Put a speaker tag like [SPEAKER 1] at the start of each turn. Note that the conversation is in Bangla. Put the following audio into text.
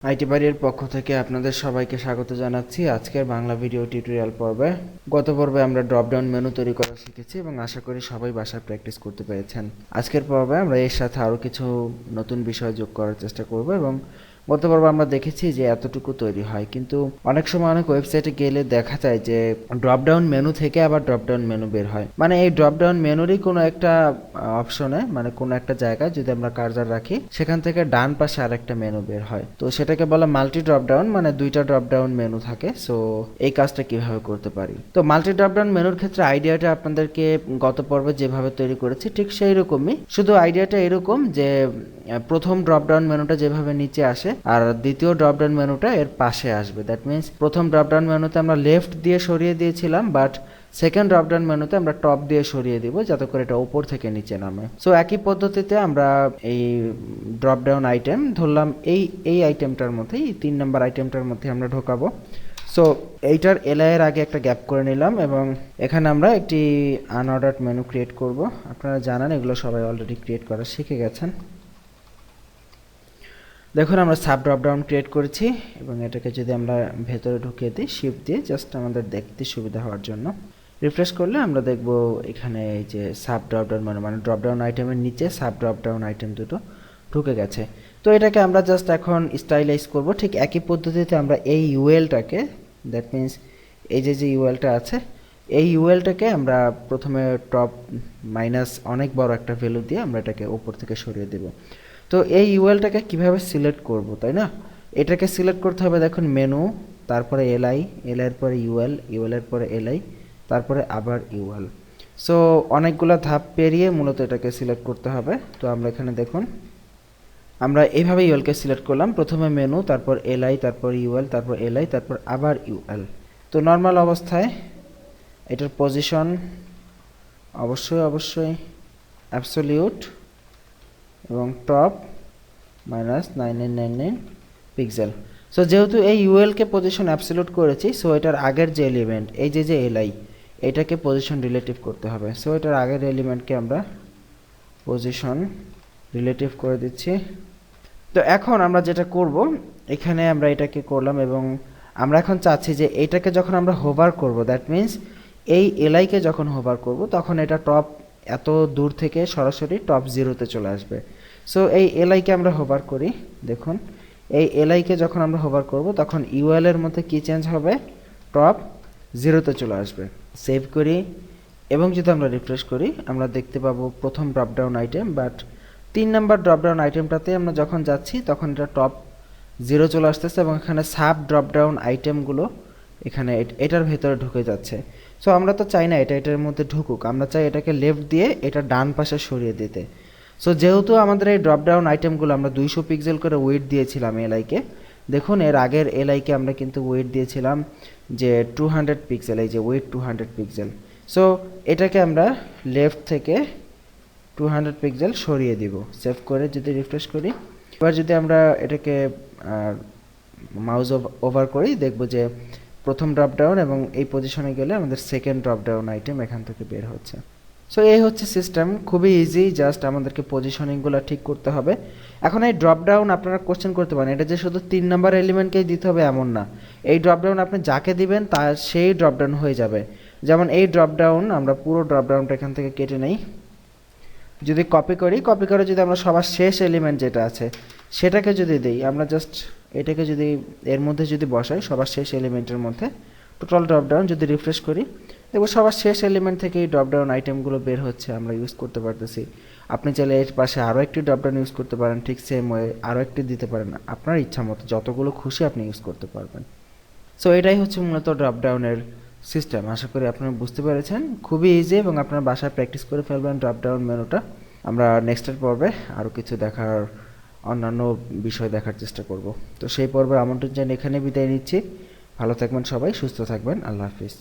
[SPEAKER 1] আইটি বাড়ির পক্ষ থেকে আপনাদের সবাইকে স্বাগত জানাচ্ছি আজকের বাংলা ভিডিও টিউটোরিয়াল পর্বে। গত পর্বে আমরা ড্রপ ডাউন মেনু তৈরি করা শিখেছি এবং আশা করি সবাই বাসায় প্র্যাকটিস করতে পেরেছেন। আজকের পর্বে আমরা এর সাথে আরও কিছু নতুন বিষয় যোগ করার চেষ্টা করব এবং গত পর্বে আমরা দেখেছি যে এতটুকু তৈরি হয়, কিন্তু অনেক সময় অনেক ওয়েবসাইটে গেলে দেখা যায় যে ড্রপ ডাউন মেনু থেকে আবার ড্রপ ডাউন মেনু বের হয়। মানে এই ড্রপ ডাউন মেনুরই কোনো একটা অপশনে, মানে কোনো একটা জায়গায় যদি আমরা কার্সার রাখি, সেখান থেকে ডান পাশে আরেকটা মেনু বের হয়। তো সেটাকে বলা মাল্টি ড্রপ ডাউন, মানে দুইটা ড্রপ ডাউন মেনু থাকে। সো এই কাজটা কিভাবে করতে পারি? তো মাল্টি ড্রপ ডাউন মেনুর ক্ষেত্রে আইডিয়াটা আপনাদেরকে গত পর্বে যেভাবে তৈরি করেছি ঠিক সেই রকমই, শুধু আইডিয়াটা এরকম যে প্রথম ড্রপ ডাউন মেনুটা যেভাবে নিচে আসে আর দ্বিতীয় ড্রপ ডাউন মেনুটা এর পাশে আসবে। দ্যাট মিনস প্রথম ড্রপ ডাউন মেনুতে আমরা লেফট দিয়ে সরিয়ে দিয়েছিলাম, বাট সেকেন্ড ড্রপ ডাউন মেনুতে আমরা টপ দিয়ে সরিয়ে দিব যাতে করে এটা উপর থেকে নিচে নামে। সো একই পদ্ধতিতে আমরা এই ড্রপ ডাউন আইটেম ধরলাম এই আইটেমটার মধ্যেই, 3 নম্বর আইটেমটার মধ্যে আমরা ঢোকাবো। সো এইটার এলআই এর আগে একটা গ্যাপ করে নিলাম এবং এখানে আমরা একটি আনঅর্ডার্ড মেনু ক্রিয়েট করব। আপনারা জানেন এগুলো সবাই অলরেডি ক্রিয়েট করা শিখে গেছেন। দেখুন আমরা সাব ড্রপ ডাউন ক্রিয়েট করেছি এবং এটাকে যদি আমরা ভেতরে ঢুকিয়ে দিই শিফট দিয়ে, জাস্ট আমাদের দেখতে সুবিধা হওয়ার জন্য। রিফ্রেশ করলে আমরা দেখব এখানে এই যে সাব ড্রপ ডাউন মানে ড্রপ ডাউন আইটেমের নিচে সাব ড্রপ ডাউন আইটেম দুটো ঢুকে গেছে। তো এটাকে আমরা জাস্ট এখন স্টাইলাইজ করব। ঠিক একই পদ্ধতিতে আমরা এই ইউএলটাকে, দ্যাট মিনস এই যে ইউএলটা আছে, এই ইউএলটাকে আমরা প্রথমে টপ মাইনাস অনেক বড় একটা ভ্যালু দিয়ে আমরা এটাকে উপর থেকে সরিয়ে দেব। তো এই ইউএলটাকে কিভাবে সিলেক্ট করব, তাই না? এটাকে সিলেক্ট করতে হবে, দেখুন মেনু, তারপরে এলআই, এর পরে ইউএল এর পরে এলআই, তারপরে আবার ইউএল। সো অনেকগুলো ধাপ পেরিয়ে মূলত এটাকে সিলেক্ট করতে হবে। তো আমরা এখানে দেখুন আমরা এইভাবে ইউএলকে সিলেক্ট করলাম, প্রথমে মেনু, তারপর এলআই, তারপর ইউএল, তারপর এলআই, তারপর আবার ইউএল। তো নর্মাল অবস্থায় এটার পজিশন অবশ্যই অ্যাবসলিউট এবং টপ -9999 পিক্সেল। সো যেহেতু এই ইউএলকে পজিশন অ্যাবসলিউট করেছি, সো এটার আগের যে এলিমেন্ট এই যে এলআই, এটাকে পজিশন রিলেটিভ করতে হবে। সো এটার আগের এলিমেন্টকে আমরা পজিশন রিলেটিভ করে দিচ্ছি। তো এখন আমরা যেটা করব, এখানে আমরা এটাকে করলাম এবং আমরা এখন চাচ্ছি যে এটাকে যখন আমরা হোভার করব, দ্যাট মিনস এই এলআইকে যখন হোভার করব তখন এটা টপ এত দূর থেকে সরাসরি টপ 0-তে চলে আসবে। সো এই এলআইকে আমরা হোভার করি, দেখুন এই এলআইকে যখন আমরা হোভার করব তখন ইউএল এর মধ্যে কি চেঞ্জ হবে, টপ 0-তে চলে আসবে। সেভ করি এবং যদি আমরা রিফ্রেশ করি আমরা দেখতে পাবো প্রথম ড্রপ ডাউন আইটেম, বাট 3 নম্বর ড্রপ ডাউন আইটেমটাতে আমরা যখন যাচ্ছি তখন এটা টপ 0 চলে আসতেছে এবং এখানে সাব ড্রপ ডাউন আইটেমগুলো এখানে এটার ভেতরে ঢুকে যাচ্ছে। সো আমরা তো চাই না এটার মধ্যে ঢুকুক, আমরা চাই এটাকে লেফট দিয়ে এটা ডান পাশে সরিয়ে দিতে। সো যেহেতু আমাদের এই ড্রপ ডাউন আইটেমগুলো আমরা 200 পিক্সেল করে ওয়েট দিয়েছিলাম এলআইকে, দেখুন এর আগের এলআইকে আমরা কিন্তু ওয়েট দিয়েছিলাম যে 200 পিক্সেল, এই যে ওয়েট 200 পিক্সেল। সো এটাকে আমরা লেফট থেকে 200 পিক্সেল সরিয়ে দিব। সেভ করে যদি রিফ্রেশ করি, এবার যদি আমরা এটাকে মাউস ওভার করি, দেখব যে প্রথম ড্রপ ডাউন এবং এই পজিশনে গেলে আমাদের সেকেন্ড ড্রপ ডাউন আইটেম এখান থেকে বের হচ্ছে। সো এই হচ্ছে সিস্টেম, খুবই ইজি, জাস্ট আমাদেরকে পজিশনিংগুলো ঠিক করতে হবে। এখন এই ড্রপ ডাউন আপনারা কোশ্চেন করতে পারেন, এটা যে শুধু 3 নম্বর এলিমেন্টকেই দিতে হবে এমন না। এই ড্রপ ডাউন আপনি যাকে দিবেন তার সেই ড্রপ ডাউন হয়ে যাবে। যেমন এই ড্রপ ডাউন, আমরা পুরো ড্রপ ডাউনটা এখান থেকে কেটে নেই, যদি কপি করে যদি আমরা সবার শেষ এলিমেন্ট যেটা আছে সেটাকে যদি দিই, আমরা জাস্ট এটাকে যদি এর মধ্যে যদি বসাই সবার শেষ এলিমেন্টের মধ্যে, টোটাল ড্রপ ডাউন যদি রিফ্রেশ করি দেখবো সবার শেষ এলিমেন্ট থেকে এই ড্রপ ডাউন আইটেমগুলো বের হচ্ছে, আমরা ইউজ করতে পারতেছি। আপনি চাইলে এর পাশে আরও একটি ড্রপ ডাউন ইউজ করতে পারেন, ঠিক সেম ওয়ে আরও একটি দিতে পারেন, আপনার ইচ্ছা মতো যতগুলো খুশি আপনি ইউজ করতে পারবেন। সো এটাই হচ্ছে মূলত ড্রপ ডাউনের সিস্টেম। আশা করি আপনারা বুঝতে পেরেছেন, খুবই ইজি এবং আপনার বাসায় প্র্যাকটিস করে ফেলবেন ড্রপ ডাউন মেনুটা। আমরা নেক্সটের পর্বে আরও কিছু দেখার, অন্যান্য বিষয় দেখার চেষ্টা করব। তো সেই পর্বে আমন্ত্রণ জানিয়ে এখানে বিদায় নিচ্ছি। ভালো থাকবেন সবাই, সুস্থ থাকবেন, আল্লাহ হাফিজ।